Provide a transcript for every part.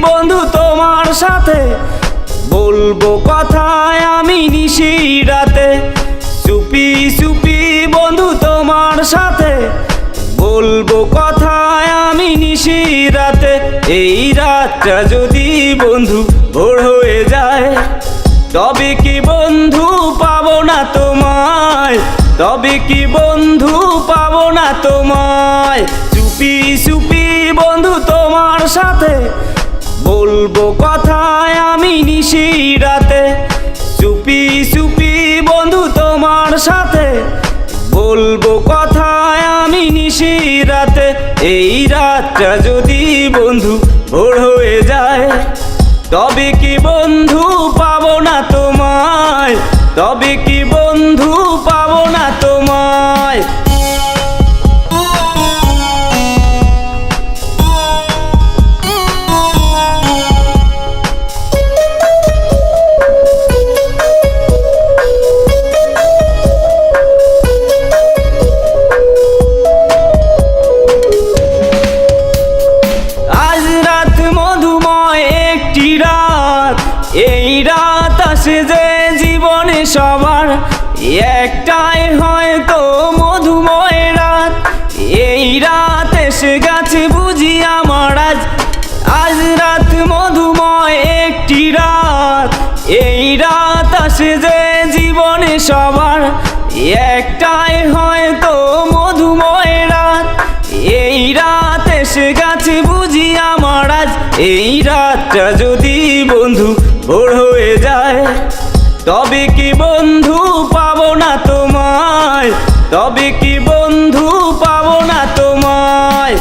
বন্ধু তোমার সাথে বলবো কথায় আমি নিশি রাতে, চুপি চুপি বন্ধু তোমার সাথে বলবো কথায় আমি নিশি রাতে। এই রাতটা যদি বন্ধু ভোর হয়ে যায়, তবে কি বন্ধু পাবো না তোমায়, তবে কি বন্ধু পাবো না তোমায়। চুপি চুপি বন্ধু তোমার সাথে বলবো কথায় আমি নিশি রাতে, চুপি চুপি বন্ধু তোমার সাথে বলবো কথায় আমি নিশি রাতে। এই রাতটা যদি বন্ধু ভোর হয়ে যায়, তবে কি বন্ধু পাবো না তোমায়, তবে কি বন্ধু পাবো না তোমায়। এই রাত আসে যে জীবনে সবার, একটাই হয়তো মধুময় রাত। এই রাত এসে গেছে বুঝি আমার আজ, আজ রাত মধুময় একটি রাত। এই রাত আসে যে জীবনে সবার, একটাই হয়তো মধুময় রাত। এই রাত এসে গেছে বুঝি আমার আজ। এই রাতটা যদি বন্ধু ভোর হয়ে যায়, তবে কি বন্ধু পাবো না তোমায়, তবে কি বন্ধু পাবো না তোমায়।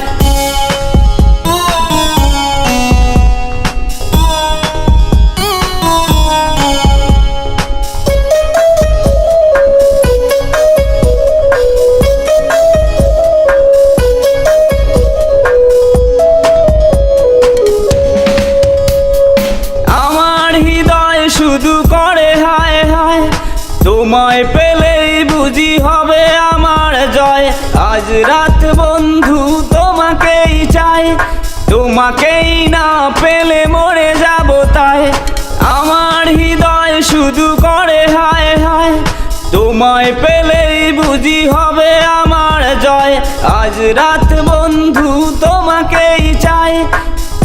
শুধু করে হায় হায়, তোমায় পেলেই বুঝি হবে আমার জয়। আজ রাত বন্ধু তোমাকেই চাই, তোমাকেই না পেলে মরে যাব তাই। আমার হৃদয় শুধু করে হায় হায়, তোমায় পেলেই বুঝি হবে আমার জয়। আজ রাত বন্ধু তোমাকেই চাই,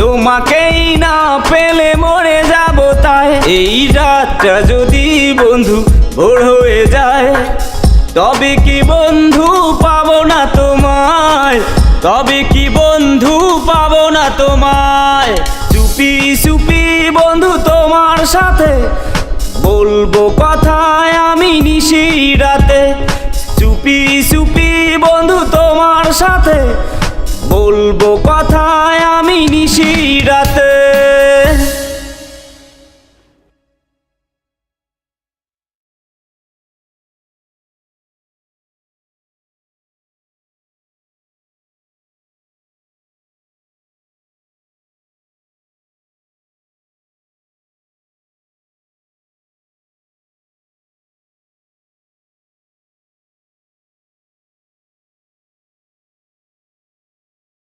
তোমাকেই না পেলে মরে যাব তাই। এই রাতটা যদি বন্ধু ভোর হয়ে যায়, তবে কি বন্ধু পাবো না তোমায়, তবে কি বন্ধু পাবো না তোমায়। চুপি চুপি বন্ধু তোমার সাথে বলবো কথায় আমি নিশি রাতে, চুপি চুপি বন্ধু তোমার সাথে বলবো কথায় আমি নিশি রাতে।